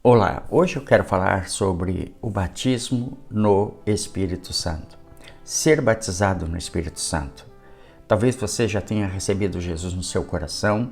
Olá, hoje eu quero falar sobre o batismo no Espírito Santo. Ser batizado no Espírito Santo. Talvez você já tenha recebido Jesus no seu coração,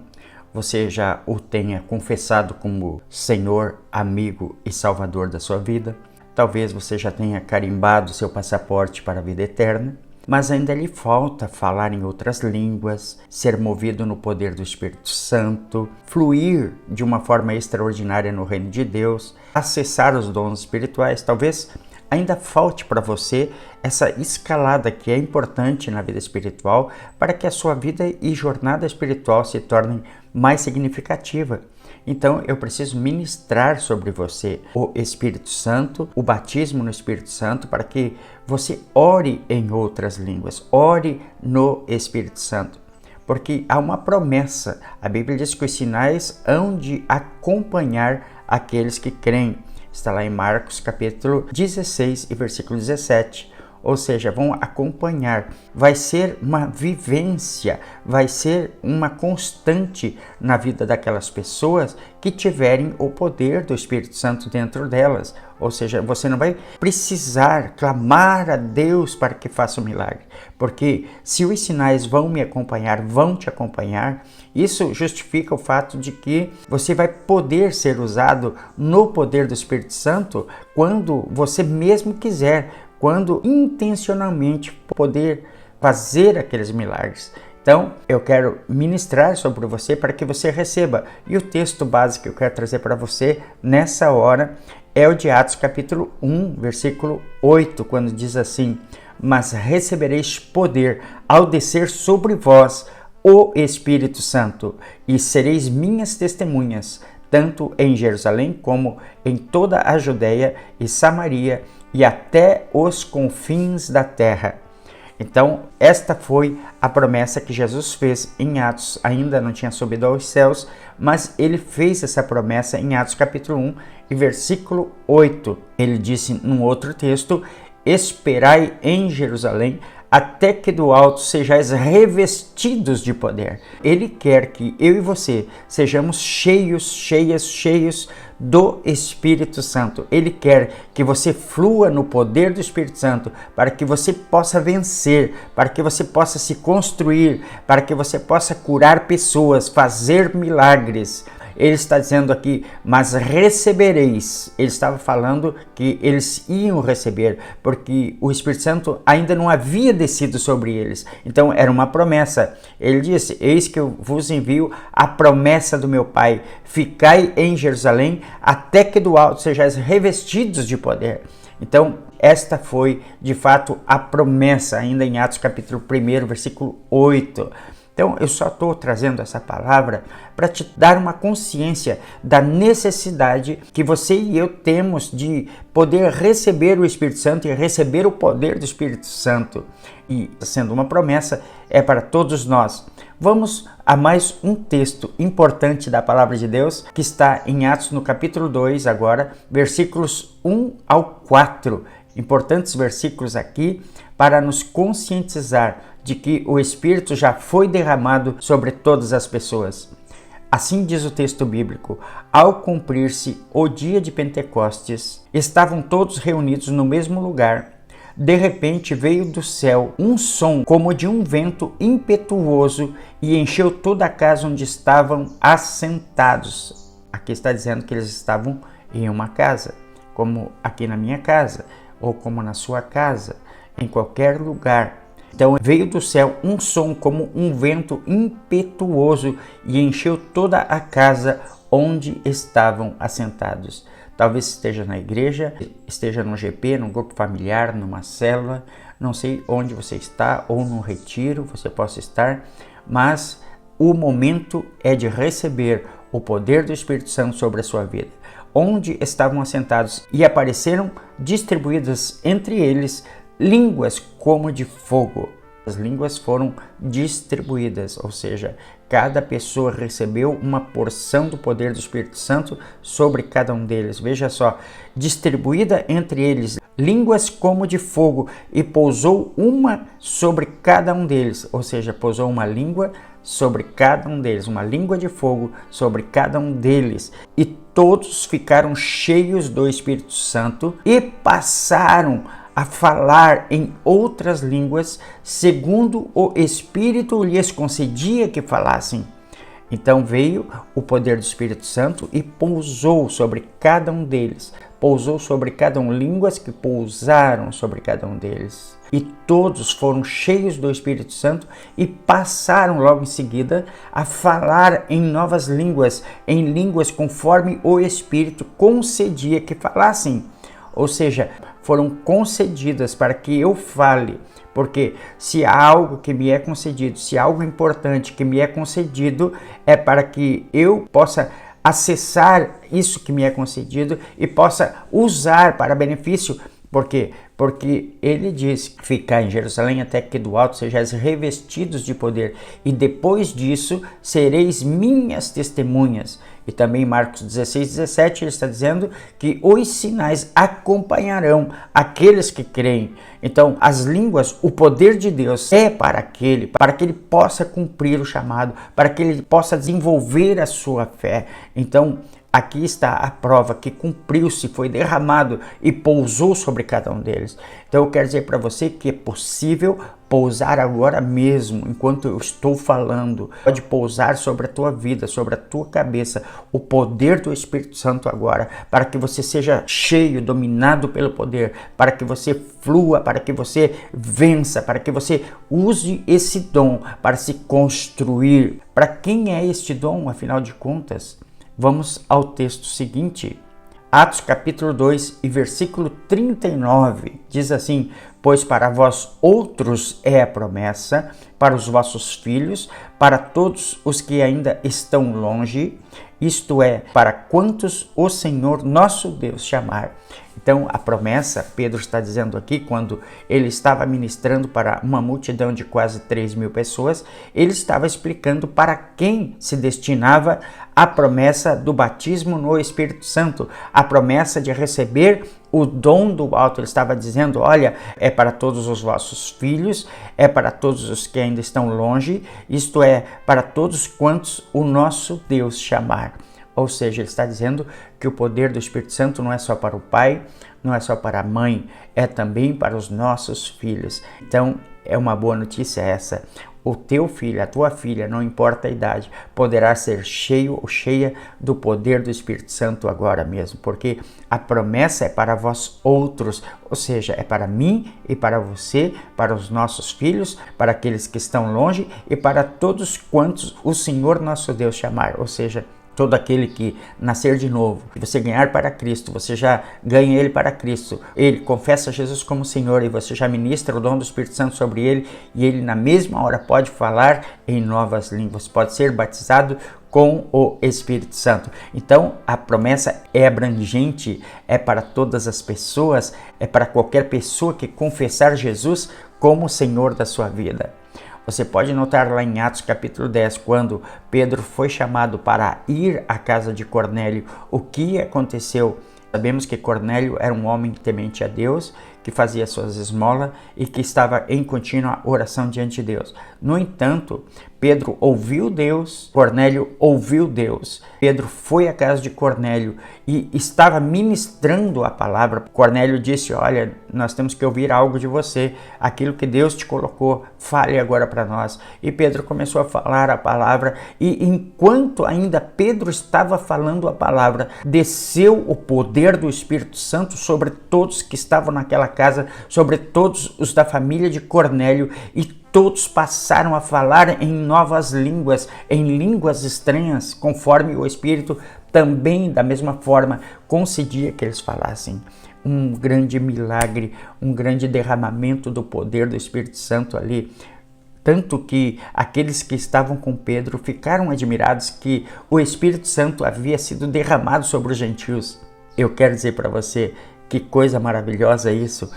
você já o tenha confessado como Senhor, amigo e Salvador da sua vida. Talvez você já tenha carimbado seu passaporte para a vida eterna, mas ainda lhe falta falar em outras línguas, ser movido no poder do Espírito Santo, fluir de uma forma extraordinária no reino de Deus, acessar os dons espirituais. Talvez ainda falte para você essa escalada que é importante na vida espiritual para que a sua vida e jornada espiritual se tornem mais significativa. Então eu preciso ministrar sobre você o Espírito Santo, o batismo no Espírito Santo, para que você ore em outras línguas, ore no Espírito Santo. Porque há uma promessa, a Bíblia diz que os sinais hão de acompanhar aqueles que creem. Está lá em Marcos capítulo 16 e versículo 17. Ou seja, vão acompanhar, vai ser uma vivência, vai ser uma constante na vida daquelas pessoas que tiverem o poder do Espírito Santo dentro delas. Ou seja, você não vai precisar clamar a Deus para que faça um milagre, porque se os sinais vão me acompanhar, vão te acompanhar, isso justifica o fato de que você vai poder ser usado no poder do Espírito Santo quando você mesmo quiser, quando intencionalmente poder fazer aqueles milagres. Então, eu quero ministrar sobre você para que você receba. E o texto básico que eu quero trazer para você nessa hora é o de Atos capítulo 1, versículo 8, quando diz assim: mas recebereis poder ao descer sobre vós o Espírito Santo, e sereis minhas testemunhas, tanto em Jerusalém como em toda a Judeia e Samaria e até os confins da terra. Então, esta foi a promessa que Jesus fez em Atos. Ainda não tinha subido aos céus, mas ele fez essa promessa em Atos capítulo 1 e versículo 8. Ele disse num outro texto: esperai em Jerusalém até que do alto sejais revestidos de poder. Ele quer que eu e você sejamos cheios do Espírito Santo. Ele quer que você flua no poder do Espírito Santo para que você possa vencer, para que você possa se construir, para que você possa curar pessoas, fazer milagres. Ele está dizendo aqui, mas recebereis. Ele estava falando que eles iam receber, porque o Espírito Santo ainda não havia descido sobre eles. Então era uma promessa. Ele disse: eis que eu vos envio a promessa do meu Pai. Ficai em Jerusalém até que do alto sejais revestidos de poder. Então esta foi de fato a promessa, ainda em Atos capítulo 1, versículo 8. Então, eu só estou trazendo essa palavra para te dar uma consciência da necessidade que você e eu temos de poder receber o Espírito Santo e receber o poder do Espírito Santo. E, sendo uma promessa, é para todos nós. Vamos a mais um texto importante da palavra de Deus, que está em Atos no capítulo 2 agora, versículos 1 ao 4. Importantes versículos aqui para nos conscientizar de que o Espírito já foi derramado sobre todas as pessoas. Assim diz o texto bíblico: ao cumprir-se o dia de Pentecostes, estavam todos reunidos no mesmo lugar. De repente veio do céu um som como de um vento impetuoso e encheu toda a casa onde estavam assentados. Aqui está dizendo que eles estavam em uma casa, como aqui na minha casa, ou como na sua casa, em qualquer lugar. Então veio do céu um som como um vento impetuoso e encheu toda a casa onde estavam assentados. Talvez esteja na igreja, esteja no GP, num grupo familiar, numa célula, não sei onde você está, ou num retiro você possa estar, mas o momento é de receber o poder do Espírito Santo sobre a sua vida. Onde estavam assentados e apareceram distribuídas entre eles línguas como de fogo. As línguas foram distribuídas, ou seja, cada pessoa recebeu uma porção do poder do Espírito Santo sobre cada um deles. Veja só, distribuída entre eles línguas como de fogo, e pousou uma sobre cada um deles, ou seja, pousou uma língua sobre cada um deles, uma língua de fogo sobre cada um deles, e todos ficaram cheios do Espírito Santo e passaram a falar em outras línguas, segundo o Espírito lhes concedia que falassem. Então veio o poder do Espírito Santo e pousou sobre cada um deles. Pousou sobre cada um, línguas que pousaram sobre cada um deles. E todos foram cheios do Espírito Santo e passaram logo em seguida a falar em novas línguas, em línguas conforme o Espírito concedia que falassem. Ou seja, foram concedidas para que eu fale. Porque se há algo que me é concedido, se há algo importante que me é concedido, é para que eu possa acessar isso que me é concedido e possa usar para benefício. Por quê? Porque ele diz: ficar em Jerusalém até que do alto sejais revestidos de poder, e depois disso sereis minhas testemunhas. E também Marcos 16:17 ele está dizendo que os sinais acompanharão aqueles que creem. Então as línguas, o poder de Deus é para que ele possa cumprir o chamado, para que ele possa desenvolver a sua fé. Então aqui está a prova que cumpriu-se, foi derramado e pousou sobre cada um deles. Então eu quero dizer para você que é possível pousar agora mesmo, enquanto eu estou falando. Pode pousar sobre a tua vida, sobre a tua cabeça, o poder do Espírito Santo agora, para que você seja cheio, dominado pelo poder, para que você flua, para que você vença, para que você use esse dom para se construir. Para quem é este dom, afinal de contas? Vamos ao texto seguinte, Atos capítulo 2 e versículo 39, diz assim: pois para vós outros é a promessa, para os vossos filhos, para todos os que ainda estão longe, isto é, para quantos o Senhor nosso Deus chamar. Então a promessa, Pedro está dizendo aqui, quando ele estava ministrando para uma multidão de quase 3.000 pessoas, ele estava explicando para quem se destinava a promessa do batismo no Espírito Santo, a promessa de receber o dom do alto. Ele estava dizendo: olha, é para todos os vossos filhos, é para todos os que ainda estão longe, isto é, para todos quantos o nosso Deus chamar. Ou seja, ele está dizendo que o poder do Espírito Santo não é só para o pai, não é só para a mãe, é também para os nossos filhos. Então, é uma boa notícia essa. O teu filho, a tua filha, não importa a idade, poderá ser cheio ou cheia do poder do Espírito Santo agora mesmo, porque a promessa é para vós outros, ou seja, é para mim e para você, para os nossos filhos, para aqueles que estão longe e para todos quantos o Senhor nosso Deus chamar, ou seja, todo aquele que nascer de novo, que você ganhar para Cristo, você já ganha ele para Cristo. Ele confessa Jesus como Senhor e você já ministra o dom do Espírito Santo sobre ele, e ele na mesma hora pode falar em novas línguas, pode ser batizado com o Espírito Santo. Então a promessa é abrangente, é para todas as pessoas, é para qualquer pessoa que confessar Jesus como Senhor da sua vida. Você pode notar lá em Atos capítulo 10, quando Pedro foi chamado para ir à casa de Cornélio, o que aconteceu? Sabemos que Cornélio era um homem temente a Deus, que fazia suas esmolas e que estava em contínua oração diante de Deus. No entanto, Pedro ouviu Deus, Cornélio ouviu Deus. Pedro foi à casa de Cornélio e estava ministrando a palavra. Cornélio disse: olha, nós temos que ouvir algo de você, aquilo que Deus te colocou, fale agora para nós. E Pedro começou a falar a palavra, e enquanto ainda Pedro estava falando a palavra, desceu o poder do Espírito Santo sobre todos que estavam naquela casa, sobre todos os da família de Cornélio, e todos passaram a falar em novas línguas, em línguas estranhas, conforme o Espírito também, da mesma forma, concedia que eles falassem. Um grande milagre, um grande derramamento do poder do Espírito Santo ali. Tanto que aqueles que estavam com Pedro ficaram admirados que o Espírito Santo havia sido derramado sobre os gentios. Eu quero dizer para você, que coisa maravilhosa isso.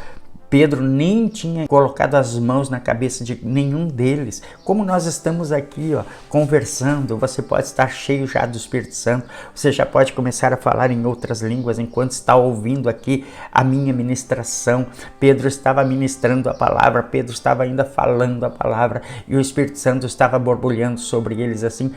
Pedro nem tinha colocado as mãos na cabeça de nenhum deles. Como nós estamos aqui, conversando, você pode estar cheio já do Espírito Santo, você já pode começar a falar em outras línguas enquanto está ouvindo aqui a minha ministração. Pedro estava ministrando a palavra, Pedro estava ainda falando a palavra e o Espírito Santo estava borbulhando sobre eles assim,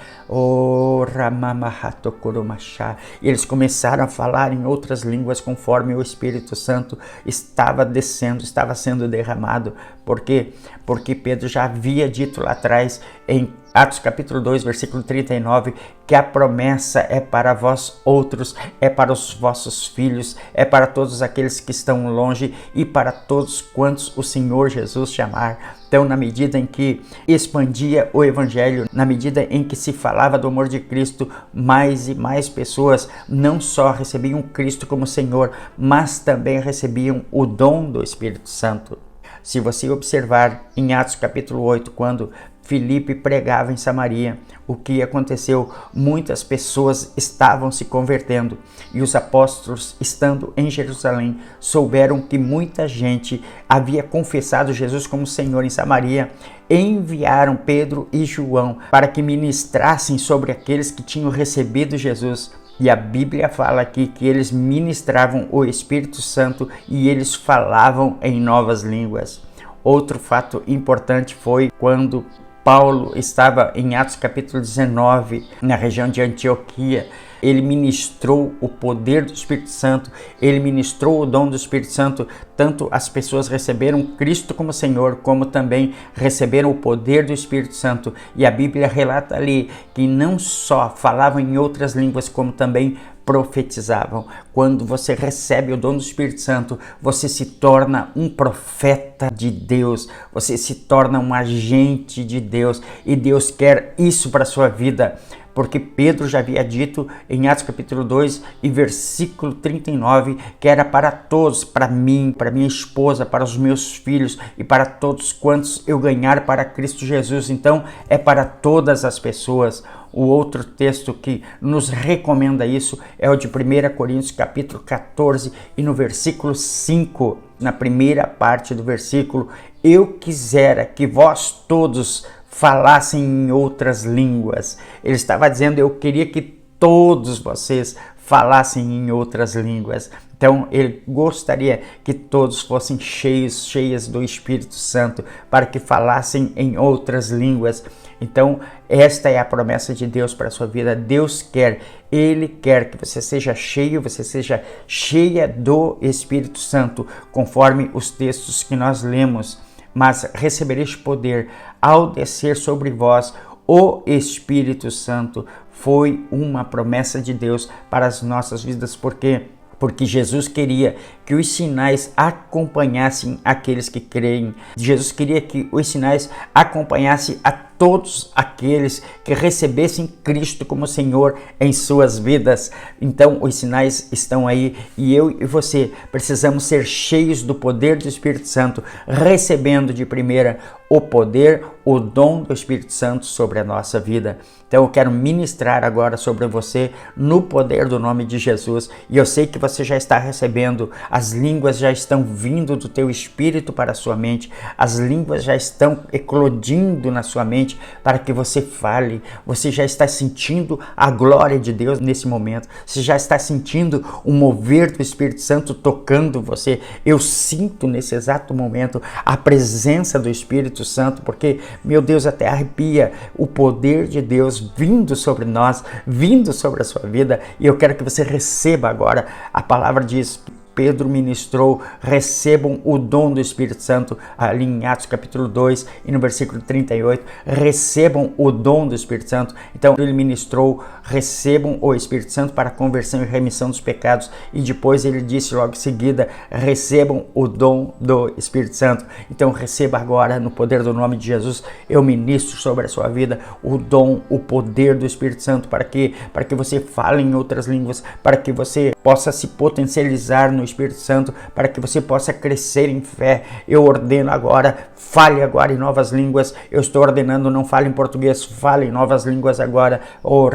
e eles começaram a falar em outras línguas conforme o Espírito Santo estava descendo, estava sendo derramado. Por quê? Porque Pedro já havia dito lá atrás em Atos capítulo 2, versículo 39, que a promessa é para vós outros, é para os vossos filhos, é para todos aqueles que estão longe e para todos quantos o Senhor Jesus chamar. Então, na medida em que expandia o Evangelho, na medida em que se falava do amor de Cristo, mais e mais pessoas não só recebiam Cristo como Senhor, mas também recebiam o dom do Espírito Santo. Se você observar em Atos capítulo 8, quando Filipe pregava em Samaria, o que aconteceu? Muitas pessoas estavam se convertendo e os apóstolos, estando em Jerusalém, souberam que muita gente havia confessado Jesus como Senhor em Samaria. Enviaram Pedro e João para que ministrassem sobre aqueles que tinham recebido Jesus. E a Bíblia fala aqui que eles ministravam o Espírito Santo e eles falavam em novas línguas. Outro fato importante foi quando Paulo estava em Atos capítulo 19, na região de Antioquia. Ele ministrou o poder do Espírito Santo, ele ministrou o dom do Espírito Santo. Tanto as pessoas receberam Cristo como Senhor, como também receberam o poder do Espírito Santo. E a Bíblia relata ali que não só falavam em outras línguas, como também profetizavam. Quando você recebe o dom do Espírito Santo, você se torna um profeta de Deus, você se torna um agente de Deus, e Deus quer isso para a sua vida. Porque Pedro já havia dito em Atos capítulo 2 e versículo 39 que era para todos, para mim, para minha esposa, para os meus filhos e para todos quantos eu ganhar para Cristo Jesus. Então é para todas as pessoas. O outro texto que nos recomenda isso é o de 1 Coríntios capítulo 14 e no versículo 5, na primeira parte do versículo: eu quisera que vós todos falassem em outras línguas. Ele estava dizendo: eu queria que todos vocês falassem em outras línguas. Então ele gostaria que todos fossem cheias do Espírito Santo, para que falassem em outras línguas. Então esta é a promessa de Deus para a sua vida. Deus quer, Ele quer que você seja cheio, você seja cheia do Espírito Santo, conforme os textos que nós lemos. Mas recebereis poder ao descer sobre vós o Espírito Santo. Foi uma promessa de Deus para as nossas vidas. Por quê? Porque Jesus queria que os sinais acompanhassem aqueles que creem. Jesus queria que os sinais acompanhassem a todos aqueles que recebessem Cristo como Senhor em suas vidas. Então os sinais estão aí e eu e você precisamos ser cheios do poder do Espírito Santo, recebendo de primeira o poder, o dom do Espírito Santo sobre a nossa vida. Então eu quero ministrar agora sobre você no poder do nome de Jesus, e eu sei que você já está recebendo, as línguas já estão vindo do teu espírito para a sua mente, as línguas já estão eclodindo na sua mente para que você fale. Você já está sentindo a glória de Deus nesse momento, você já está sentindo o mover do Espírito Santo tocando você. Eu sinto nesse exato momento a presença do Espírito Santo, porque, meu Deus, até arrepia o poder de Deus vindo sobre nós, vindo sobre a sua vida. E eu quero que você receba agora. A palavra diz: Pedro ministrou, recebam o dom do Espírito Santo, ali em Atos capítulo 2 e no versículo 38, recebam o dom do Espírito Santo. Então ele ministrou, recebam o Espírito Santo para conversão e remissão dos pecados, e depois ele disse logo em seguida: recebam o dom do Espírito Santo. Então receba agora, no poder do nome de Jesus. Eu ministro sobre a sua vida o dom, o poder do Espírito Santo, para que você fale em outras línguas, para que você possa se potencializar no Espírito Santo para que você possa crescer em fé. Eu ordeno agora, fale agora em novas línguas. Eu estou ordenando, não fale em português, fale em novas línguas agora. Oh,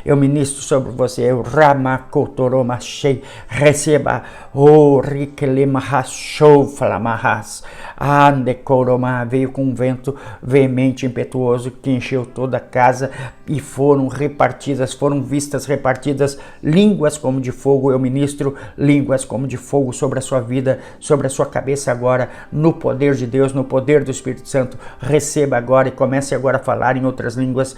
eu ministro sobre você. Eu receba. Oh, veio com um vento veemente, impetuoso, que encheu toda a casa e foram vistas repartidas línguas como de fogo. Eu ministro línguas como de fogo sobre a sua vida, sobre a sua cabeça agora, no poder de Deus, no poder do Espírito Santo. Receba agora e comece agora a falar em outras línguas.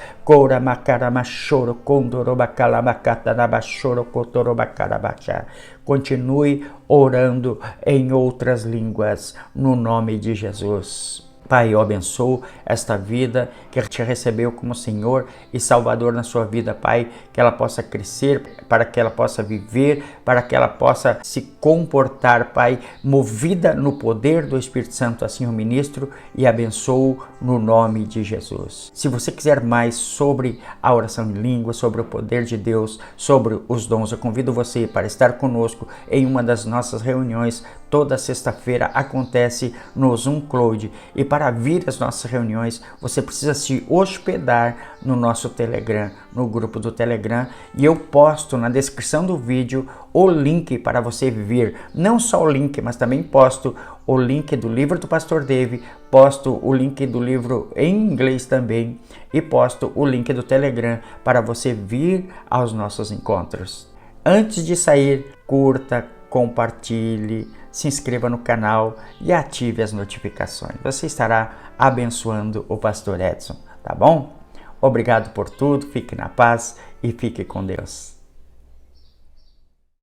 Continue orando em outras línguas, no nome de Jesus. Pai, eu abençoo esta vida que te recebeu como Senhor e Salvador na sua vida, Pai, que ela possa crescer, para que ela possa viver, para que ela possa se comportar, Pai, movida no poder do Espírito Santo. Assim eu ministro e abençoo no nome de Jesus. Se você quiser mais sobre a oração em língua, sobre o poder de Deus, sobre os dons, eu convido você para estar conosco em uma das nossas reuniões. Toda sexta-feira acontece no Zoom Cloud, e para vir às nossas reuniões você precisa se hospedar no nosso Telegram, no grupo do Telegram, e eu posto na descrição do vídeo o link para você vir. Não só o link, mas também posto o link do livro do Pastor Dave, posto o link do livro em inglês também, e posto o link do Telegram para você vir aos nossos encontros. Antes de sair, curta, compartilhe, se inscreva no canal e ative as notificações. Você estará abençoando o Pastor Edson, tá bom? Obrigado por tudo, fique na paz e fique com Deus.